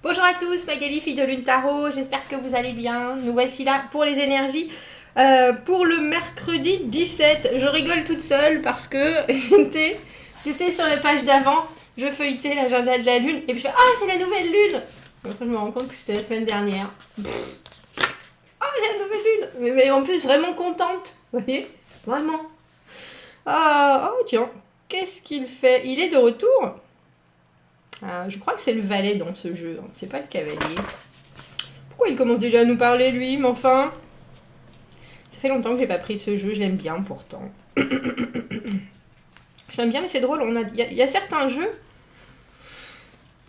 Bonjour à tous, Magali, fille de Lune Tarot, j'espère que vous allez bien. Nous voici là pour les énergies. Pour le mercredi 17, je rigole toute seule parce que j'étais sur les pages d'avant, je feuilletais l'agenda de la Lune et puis je fais « Oh, c'est la nouvelle Lune !» Après je me rends compte que c'était la semaine dernière. « Oh, j'ai la nouvelle Lune !» mais en plus vraiment contente, vous voyez. Vraiment. Oh tiens, qu'est-ce qu'il fait? Il est de retour. Je crois que c'est le valet dans ce jeu, hein. C'est pas le cavalier. Pourquoi il commence déjà à nous parler, lui? Mais enfin... Ça fait longtemps que j'ai pas pris ce jeu, je l'aime bien pourtant. Je l'aime bien, mais c'est drôle, il y a certains jeux...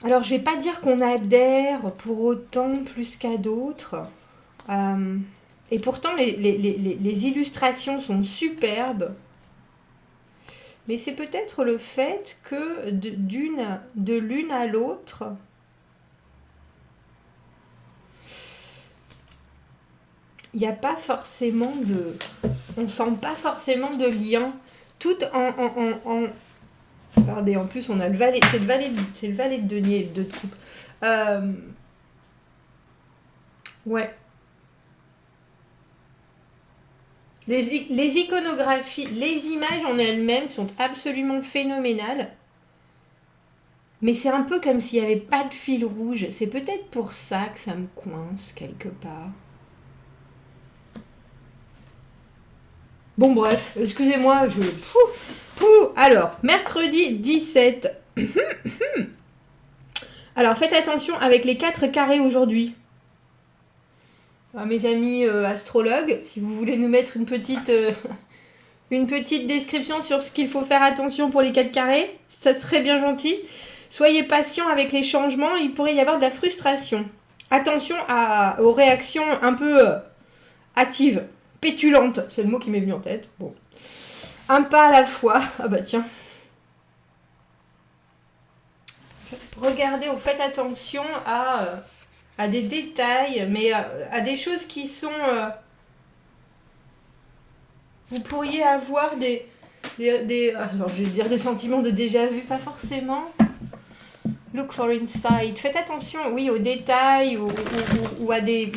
Alors, je vais pas dire qu'on adhère pour autant plus qu'à d'autres. Et pourtant, les illustrations sont superbes. Mais c'est peut-être le fait que de l'une à l'autre, il n'y a pas forcément de... On sent pas forcément de lien. Tout en... Regardez, en plus, on a le valet... C'est le valet de denier, de troupe. Ouais. Les iconographies, les images en elles-mêmes sont absolument phénoménales. Mais c'est un peu comme s'il n'y avait pas de fil rouge. C'est peut-être pour ça que ça me coince quelque part. Bon bref, excusez-moi, Alors, mercredi 17. Alors, faites attention avec les 4 carrés aujourd'hui. Mes amis astrologues, si vous voulez nous mettre une petite description sur ce qu'il faut faire attention pour les 4 carrés, ça serait bien gentil. Soyez patient avec les changements, il pourrait y avoir de la frustration. Attention aux réactions un peu hâtives, pétulantes, c'est le mot qui m'est venu en tête. Bon. Un pas à la fois. Ah bah tiens. Regardez, faites attention à des détails, mais à des choses qui sont... vous pourriez avoir alors je vais dire des sentiments de déjà-vu, pas forcément. Look for insight. Faites attention, oui, aux détails ou à des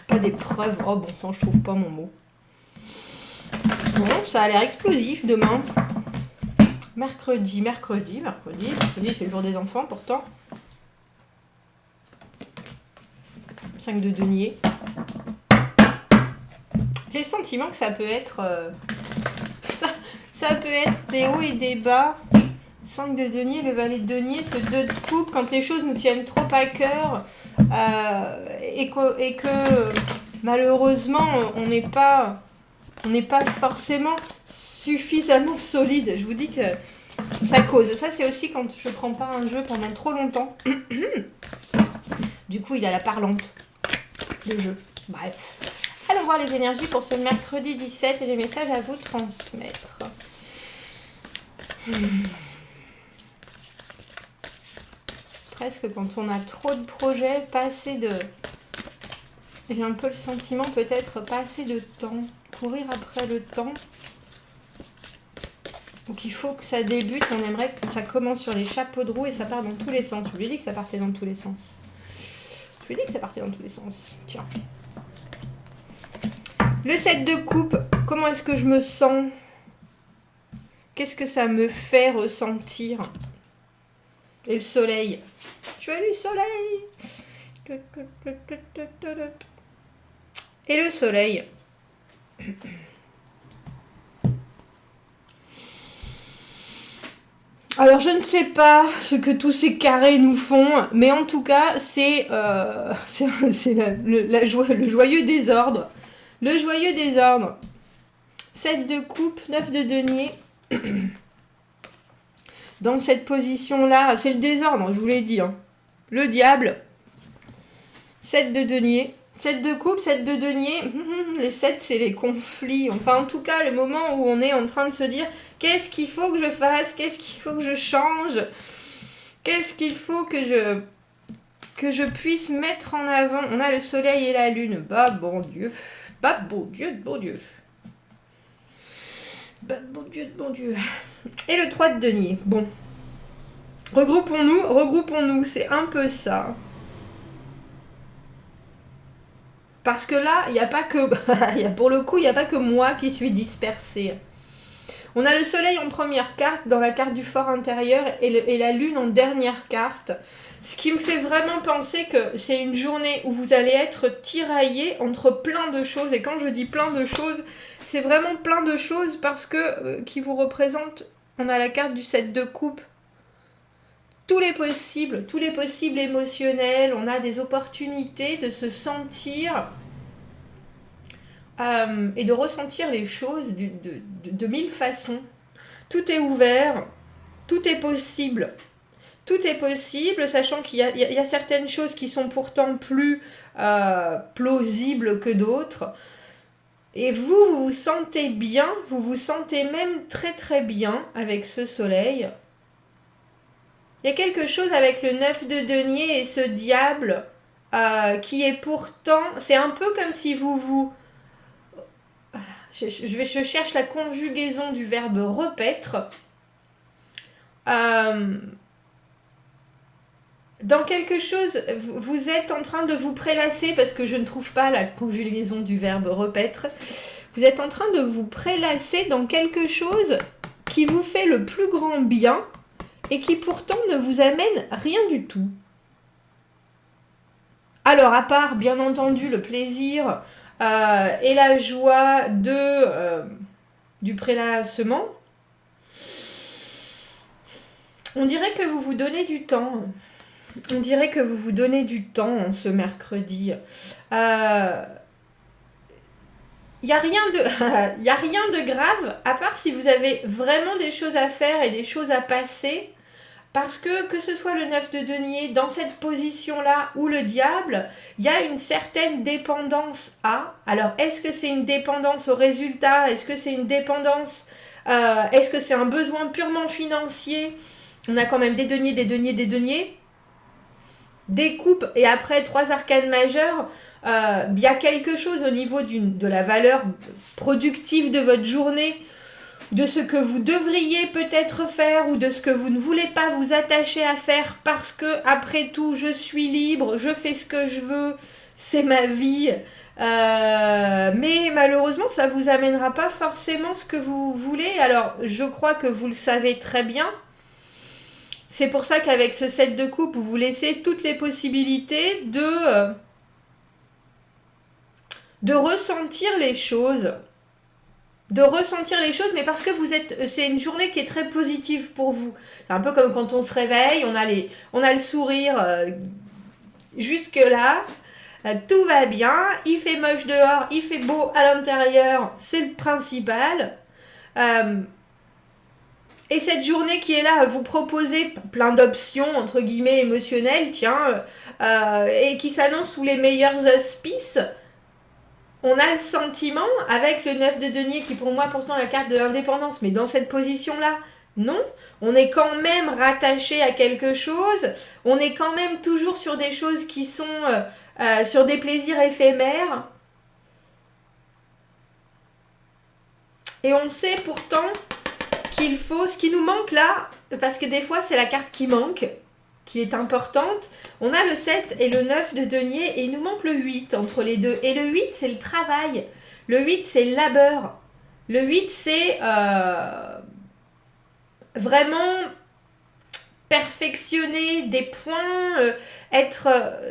pas des preuves. Oh bon sang, je trouve pas mon mot. Bon, ça a l'air explosif demain. Mercredi, c'est le jour des enfants pourtant. 5 de denier. J'ai le sentiment que ça peut être... ça peut être des hauts et des bas. 5 de denier, le valet de denier, ce 2 de coupe, quand les choses nous tiennent trop à cœur et que malheureusement on n'est pas forcément suffisamment solide. Je vous dis que ça cause. Ça c'est aussi quand je prends pas un jeu pendant trop longtemps. Du coup il a la parlante, le jeu. Bref. Allons voir les énergies pour ce mercredi 17 et les messages à vous transmettre. Presque quand on a trop de projets, pas assez de... J'ai un peu le sentiment peut-être pas assez de temps. Courir après le temps. Donc il faut que ça débute. On aimerait que ça commence sur les chapeaux de roue et ça part dans tous les sens. Je lui ai dit que ça partait dans tous les sens. Tiens. Le 7 de coupe, comment est-ce que je me sens? Qu'est-ce que ça me fait ressentir? Et le soleil. Je veux le soleil. Et le soleil. Alors je ne sais pas ce que tous ces carrés nous font, mais en tout cas c'est le joyeux désordre. Le joyeux désordre. 7 de coupe, 9 de denier. Dans cette position-là, c'est le désordre, je vous l'ai dit. Hein. Le diable. 7 de denier. 7 de coupe, 7 de denier. Les 7, c'est les conflits. Enfin, en tout cas, le moment où on est en train de se dire qu'est-ce qu'il faut que je fasse? Qu'est-ce qu'il faut que je change? Qu'est-ce qu'il faut que je puisse mettre en avant? On a le soleil et la lune. Bah, bon Dieu. Bah, bon Dieu, bon Dieu. Bah, bon Dieu. Et le 3 de denier. Bon. Regroupons-nous, c'est un peu ça. Parce que là, il n'y a pas que... pour le coup, il n'y a pas que moi qui suis dispersée. On a le soleil en première carte, dans la carte du fort intérieur, et la lune en dernière carte. Ce qui me fait vraiment penser que c'est une journée où vous allez être tiraillé entre plein de choses. Et quand je dis plein de choses, c'est vraiment plein de choses parce que qui vous représente, on a la carte du 7 de coupe. Tous les possibles émotionnels, on a des opportunités de se sentir et de ressentir les choses de mille façons. Tout est ouvert, tout est possible. Tout est possible, sachant qu'il y a certaines choses qui sont pourtant plus plausibles que d'autres. Et vous vous sentez bien, vous vous sentez même très très bien avec ce soleil. Il y a quelque chose avec le 9 de denier et ce diable qui est pourtant... C'est un peu comme si vous... Je cherche la conjugaison du verbe repaître. Dans quelque chose, vous êtes en train de vous prélasser, parce que je ne trouve pas la conjugaison du verbe repaître. Vous êtes en train de vous prélasser dans quelque chose qui vous fait le plus grand bien et qui pourtant ne vous amène rien du tout. Alors, à part, bien entendu, le plaisir et la joie du prélassement, on dirait que vous vous donnez du temps. On dirait que vous vous donnez du temps ce mercredi. Il n'y a rien de grave, à part si vous avez vraiment des choses à faire et des choses à passer. Parce que ce soit le 9 de denier, dans cette position-là, ou le diable, il y a une certaine dépendance à. Alors, est-ce que c'est une dépendance au résultat? Est-ce que c'est une dépendance... est-ce que c'est un besoin purement financier? On a quand même des deniers, des coupes, et après 3 arcanes majeures. Il y a quelque chose au niveau de la valeur productive de votre journée, de ce que vous devriez peut-être faire ou de ce que vous ne voulez pas vous attacher à faire parce que, après tout, je suis libre, je fais ce que je veux, c'est ma vie. Mais malheureusement, ça ne vous amènera pas forcément ce que vous voulez. Alors, je crois que vous le savez très bien. C'est pour ça qu'avec ce 7 de coupe, vous vous laissez toutes les possibilités de ressentir les choses. Mais parce que c'est une journée qui est très positive pour vous. C'est un peu comme quand on se réveille, on a le sourire jusque-là, tout va bien, il fait moche dehors, il fait beau à l'intérieur, c'est le principal. Et cette journée qui est là à vous proposer plein d'options, entre guillemets, émotionnelles, et qui s'annonce sous les meilleurs auspices, on a le sentiment, avec le 9 de denier, qui pour moi pourtant est la carte de l'indépendance, mais dans cette position-là, non, on est quand même rattaché à quelque chose, on est quand même toujours sur des choses qui sont sur des plaisirs éphémères. Et on sait pourtant qu'il faut, ce qui nous manque là, parce que des fois c'est la carte qui manque, qui est importante, on a le 7 et le 9 de denier et il nous manque le 8 entre les deux. Et le 8 c'est le travail, le 8 c'est le labeur, le 8 c'est vraiment perfectionner des points,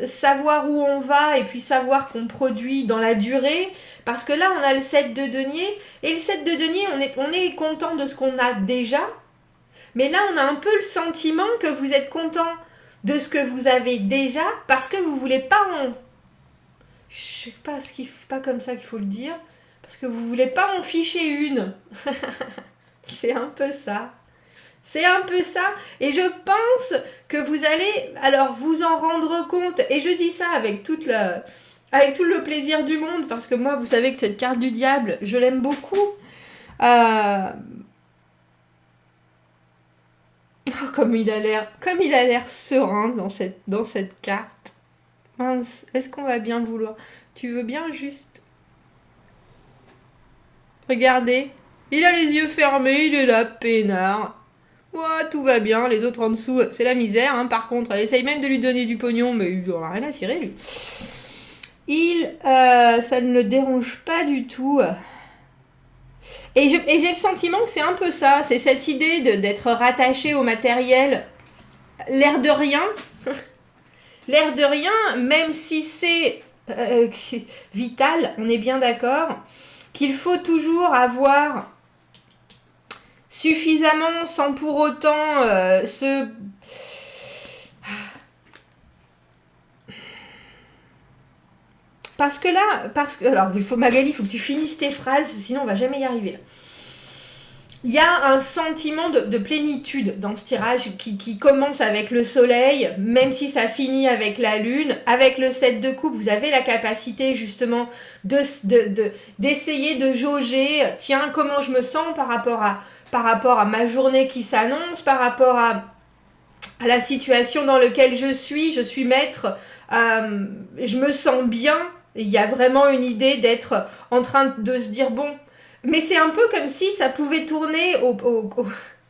savoir où on va et puis savoir qu'on produit dans la durée, parce que là on a le 7 de denier et le 7 de denier on est content de ce qu'on a déjà, mais là on a un peu le sentiment que vous êtes content de ce que vous avez déjà parce que vous voulez pas je sais pas pas comme ça qu'il faut le dire, parce que vous voulez pas en ficher une. C'est un peu ça. C'est un peu ça, et je pense que vous allez alors vous en rendre compte, et je dis ça avec tout le plaisir du monde, parce que moi, vous savez que cette carte du diable, je l'aime beaucoup. Oh, comme il a l'air serein dans cette carte. Mince, est-ce qu'on va bien vouloir? Tu veux bien juste... Regardez, il a les yeux fermés, il est là, peinard. Ouais, tout va bien, les autres en dessous, c'est la misère, hein. Par contre, elle essaye même de lui donner du pognon, mais il n'en a rien à cirer, lui. Ça ne le dérange pas du tout. Et j'ai le sentiment que c'est un peu ça, c'est cette idée d'être rattaché au matériel, l'air de rien, l'air de rien, même si c'est vital, on est bien d'accord, qu'il faut toujours avoir suffisamment sans pour autant se... Parce que là, alors Magali, il faut que tu finisses tes phrases, sinon on va jamais y arriver là. Il y a un sentiment de plénitude dans ce tirage qui commence avec le soleil, même si ça finit avec la lune. Avec le 7 de coupe, vous avez la capacité justement d'essayer de jauger, tiens, comment je me sens par rapport à ma journée qui s'annonce, par rapport à la situation dans laquelle je suis maître, je me sens bien. Il y a vraiment une idée d'être en train de se dire, bon, mais c'est un peu comme si ça pouvait tourner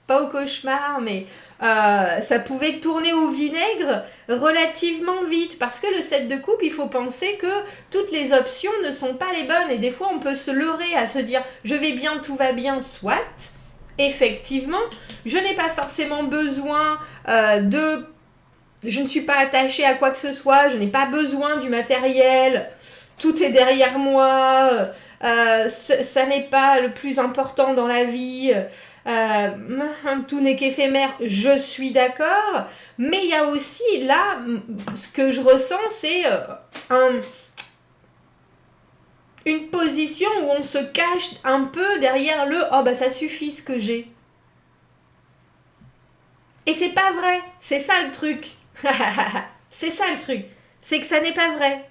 pas au cauchemar, mais ça pouvait tourner au vinaigre relativement vite. Parce que le 7 de coupe, il faut penser que toutes les options ne sont pas les bonnes. Et des fois, on peut se leurrer à se dire, je vais bien, tout va bien, soit. Effectivement, je n'ai pas forcément besoin je ne suis pas attachée à quoi que ce soit, je n'ai pas besoin du matériel, tout est derrière moi, ça n'est pas le plus important dans la vie, tout n'est qu'éphémère, je suis d'accord, mais il y a aussi là, ce que je ressens, c'est une position où on se cache un peu derrière le « oh bah ça suffit ce que j'ai ». Et c'est pas vrai, c'est ça le truc. C'est ça le truc, c'est que ça n'est pas vrai.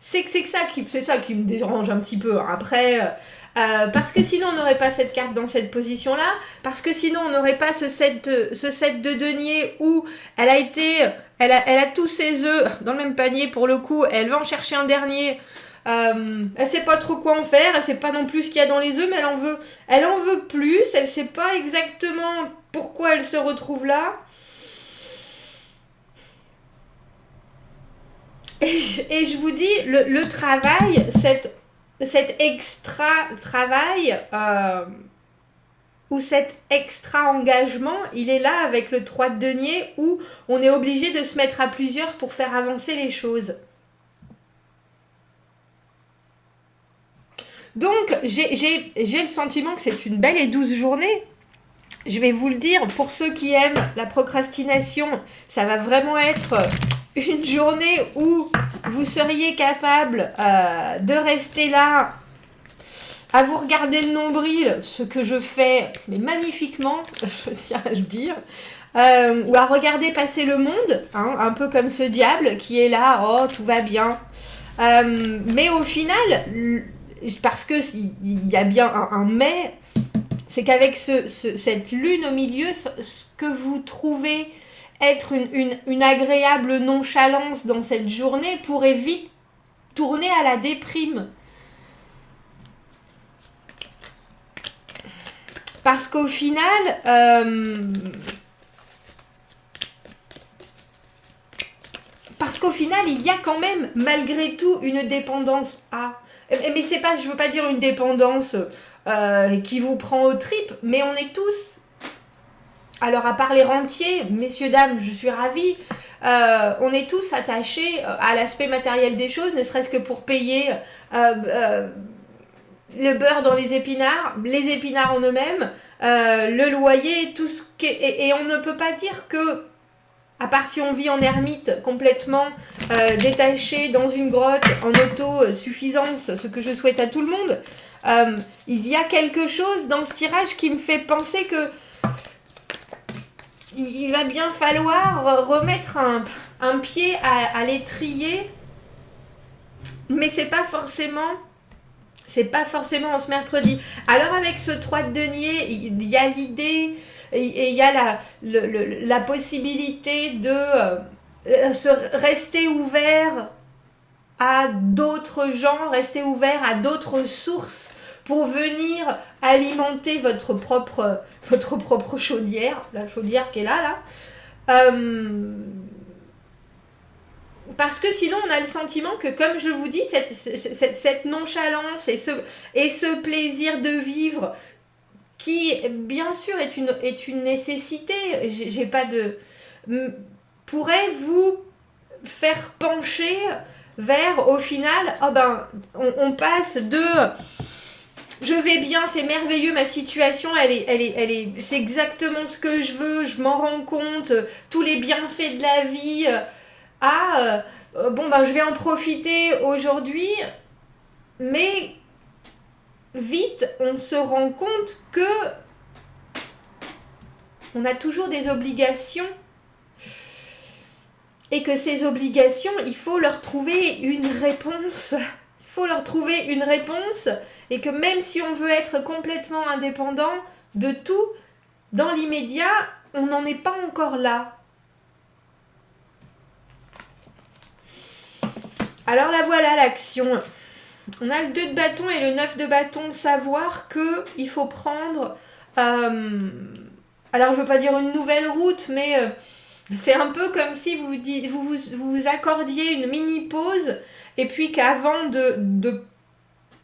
C'est ça qui me dérange un petit peu. Après, parce que sinon on n'aurait pas cette carte dans cette position-là, parce que sinon on n'aurait pas ce set de denier où elle a tous ses œufs dans le même panier pour le coup, elle va en chercher un dernier. Elle sait pas trop quoi en faire, elle sait pas non plus ce qu'il y a dans les œufs, mais elle en veut plus, elle sait pas exactement pourquoi elle se retrouve là. Et je vous dis, le travail, cet extra travail ou cet extra engagement, il est là avec le 3 de denier où on est obligé de se mettre à plusieurs pour faire avancer les choses. Donc, j'ai le sentiment que c'est une belle et douce journée. Je vais vous le dire, pour ceux qui aiment la procrastination, ça va vraiment être une journée où vous seriez capable de rester là, à vous regarder le nombril, ce que je fais, mais magnifiquement, je tiens à le dire, ou à regarder passer le monde, hein, un peu comme ce diable qui est là, oh, tout va bien. Mais au final... parce que il y a bien un mais, c'est qu'avec cette lune au milieu, ce que vous trouvez être une agréable nonchalance dans cette journée pourrait vite tourner à la déprime. Parce qu'au final, il y a quand même, malgré tout, une dépendance à... Mais c'est pas, je veux pas dire une dépendance qui vous prend aux tripes, mais on est tous, alors à part les rentiers, messieurs, dames, je suis ravie, on est tous attachés à l'aspect matériel des choses, ne serait-ce que pour payer le beurre dans les épinards en eux-mêmes, le loyer, tout ce qui est... Et on ne peut pas dire que, à part si on vit en ermite, complètement détaché dans une grotte, en autosuffisance, ce que je souhaite à tout le monde, il y a quelque chose dans ce tirage qui me fait penser que il va bien falloir remettre un pied à l'étrier, mais c'est pas forcément en ce mercredi. Alors avec ce 3 de denier, il y a l'idée... Et il y a la possibilité de rester ouvert à d'autres gens, rester ouvert à d'autres sources pour venir alimenter votre propre chaudière, la chaudière qui est là. parce que sinon on a le sentiment que, comme je vous dis, cette nonchalance et ce plaisir de vivre, qui bien sûr est une nécessité, j'ai pas de... pourrait vous faire pencher vers, au final, oh ben, on passe de... Je vais bien, c'est merveilleux, ma situation, c'est exactement ce que je veux, je m'en rends compte, tous les bienfaits de la vie, bon ben je vais en profiter aujourd'hui, mais vite on se rend compte que on a toujours des obligations et que ces obligations, il faut leur trouver une réponse. Il faut leur trouver une réponse et que même si on veut être complètement indépendant de tout, dans l'immédiat, on n'en est pas encore là. Alors là voilà l'action. On a le 2 de bâton et le 9 de bâton. Savoir qu'il faut prendre... alors je ne veux pas dire une nouvelle route, mais c'est un peu comme si vous accordiez une mini pause et puis qu'avant de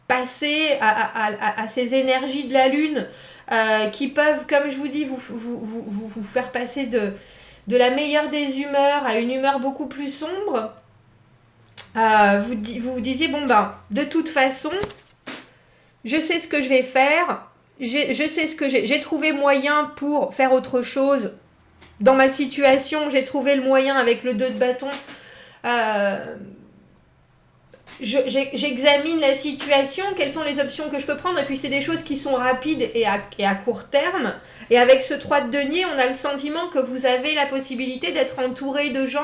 passer à ces énergies de la lune qui peuvent, comme je vous dis, vous faire passer de la meilleure des humeurs à une humeur beaucoup plus sombre, vous disiez, bon ben, de toute façon, je sais ce que je vais faire, je sais ce que j'ai trouvé moyen pour faire autre chose. Dans ma situation, j'ai trouvé le moyen avec le 2 de bâton. J'examine la situation, quelles sont les options que je peux prendre, et puis c'est des choses qui sont rapides et à court terme. Et avec ce 3 de denier, on a le sentiment que vous avez la possibilité d'être entouré de gens,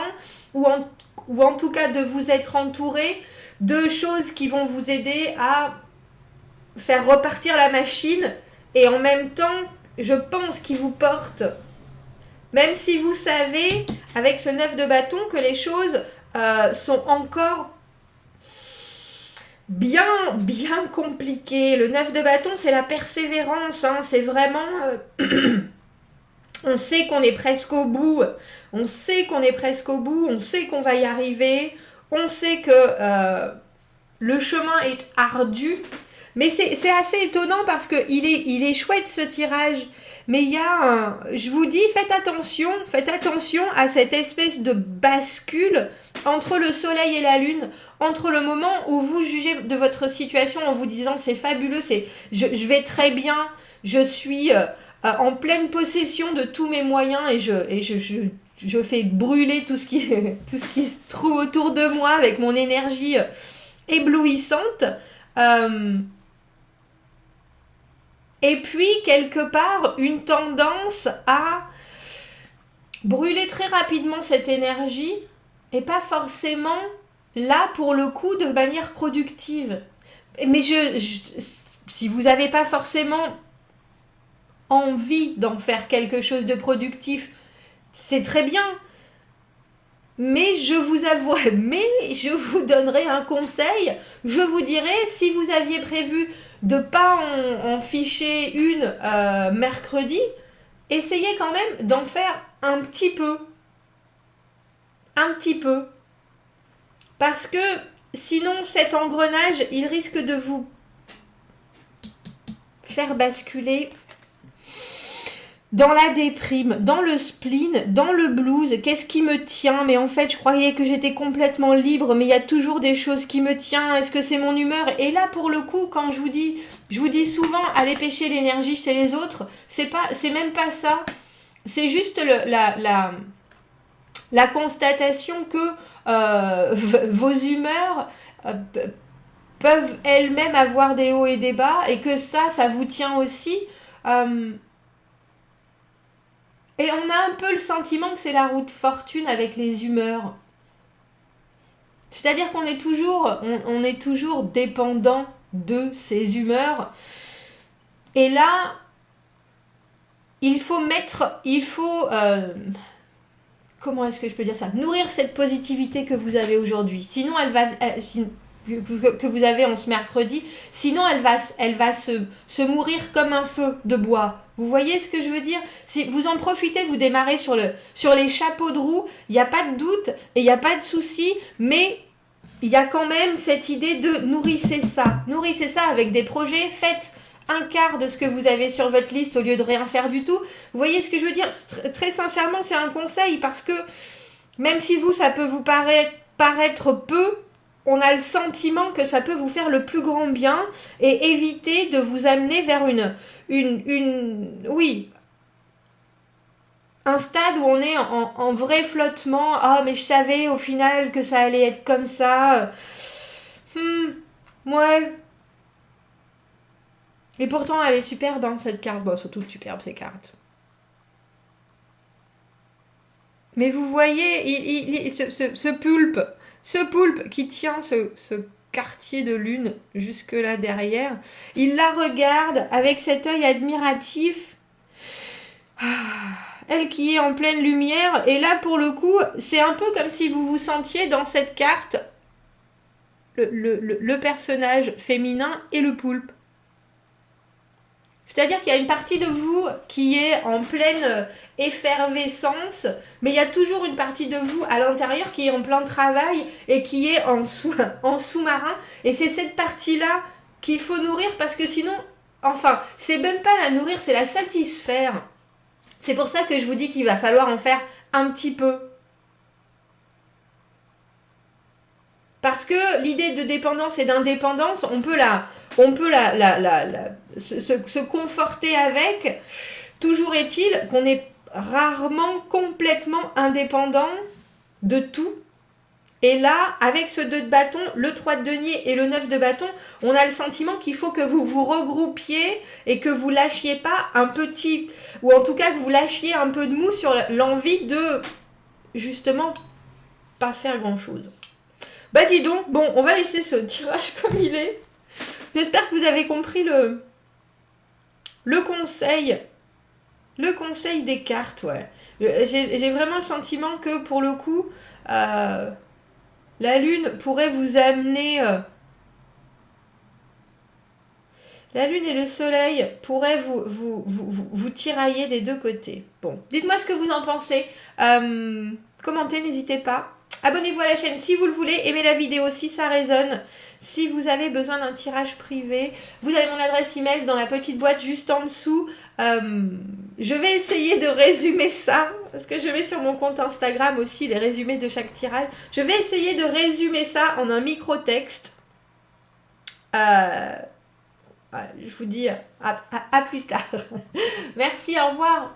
ou en tout cas de vous être entouré de choses qui vont vous aider à faire repartir la machine, et en même temps, je pense qu'ils vous portent. Même si vous savez, avec ce 9 de bâton, que les choses sont encore bien compliquées. Le 9 de bâton, c'est la persévérance. Hein, c'est vraiment... on sait qu'on est presque au bout. On sait qu'on est presque au bout. On sait qu'on va y arriver. On sait que le chemin est ardu. Mais c'est assez étonnant parce qu'il est chouette ce tirage. Mais il y a je vous dis, faites attention à cette espèce de bascule entre le soleil et la lune, entre le moment où vous jugez de votre situation en vous disant c'est fabuleux, je vais très bien, je suis en pleine possession de tous mes moyens et je fais brûler tout ce qui se trouve autour de moi avec mon énergie éblouissante. Et puis, quelque part, une tendance à brûler très rapidement cette énergie et pas forcément là, pour le coup, de manière productive. Mais si vous n'avez pas forcément envie d'en faire quelque chose de productif, c'est très bien. Mais je vous donnerai un conseil. Je vous dirai, si vous aviez prévu de ne pas en ficher une mercredi, essayez quand même d'en faire un petit peu. Un petit peu. Parce que sinon, cet engrenage, il risque de vous faire basculer dans la déprime, dans le spleen, dans le blues. Qu'est-ce qui me tient? Mais en fait, je croyais que j'étais complètement libre, mais il y a toujours des choses qui me tiennent. Est-ce que c'est mon humeur? Et là, pour le coup, quand je vous dis souvent, allez pêcher l'énergie chez les autres, c'est même pas ça. C'est juste la constatation que vos humeurs peuvent elles-mêmes avoir des hauts et des bas, et que ça vous tient aussi. Et on a un peu le sentiment que c'est la route fortune avec les humeurs. C'est-à-dire qu'on est toujours dépendant de ces humeurs. Et là, comment est-ce que je peux dire ça? Nourrir cette positivité que vous avez aujourd'hui. Sinon, que vous avez en ce mercredi. Sinon, elle va se mourir comme un feu de bois. Vous voyez ce que je veux dire? Si vous en profitez, vous démarrez sur les chapeaux de roue, il n'y a pas de doute et il n'y a pas de souci, mais il y a quand même cette idée de nourrissez ça. Nourrissez ça avec des projets, faites un quart de ce que vous avez sur votre liste au lieu de rien faire du tout. Vous voyez ce que je veux dire? Très sincèrement, c'est un conseil parce que même si vous, ça peut vous paraître peu, on a le sentiment que ça peut vous faire le plus grand bien et éviter de vous amener vers un stade où on est en vrai flottement. Ah, mais je savais au final que ça allait être comme ça. Ouais. Et pourtant, elle est superbe, hein, cette carte. Bon, surtout superbe, ces cartes. Mais vous voyez, ce poulpe qui tient ce quartier de lune jusque là derrière, il la regarde avec cet œil admiratif. Elle qui est en pleine lumière, et là pour le coup, c'est un peu comme si vous vous sentiez dans cette carte le personnage féminin et le poulpe. C'est-à-dire qu'il y a une partie de vous qui est en pleine effervescence, mais il y a toujours une partie de vous à l'intérieur qui est en plein travail et qui est en sous-marin. Et c'est cette partie-là qu'il faut nourrir parce que sinon, enfin, c'est même pas la nourrir, c'est la satisfaire. C'est pour ça que je vous dis qu'il va falloir en faire un petit peu. Parce que l'idée de dépendance et d'indépendance, on peut se conforter avec. Toujours est-il qu'on est rarement complètement indépendant de tout. Et là, avec ce 2 de bâton, le 3 de denier et le 9 de bâton, on a le sentiment qu'il faut que vous vous regroupiez et que vous lâchiez pas un petit, ou en tout cas que vous lâchiez un peu de mou sur l'envie de, justement, pas faire grand-chose. Bah dis donc, bon, on va laisser ce tirage comme il est. J'espère que vous avez compris le conseil. Le conseil des cartes, ouais. J'ai vraiment le sentiment que pour le coup, la lune pourrait vous amener... la lune et le soleil pourraient vous tirailler des deux côtés. Bon, dites-moi ce que vous en pensez. Commentez, n'hésitez pas. Abonnez-vous à la chaîne si vous le voulez. Aimez la vidéo si ça résonne. Si vous avez besoin d'un tirage privé, vous avez mon adresse email dans la petite boîte juste en dessous. Je vais essayer de résumer ça, parce que je mets sur mon compte Instagram aussi les résumés de chaque tirage. Je vais essayer de résumer ça en un micro-texte. Je vous dis à plus tard. Merci, au revoir.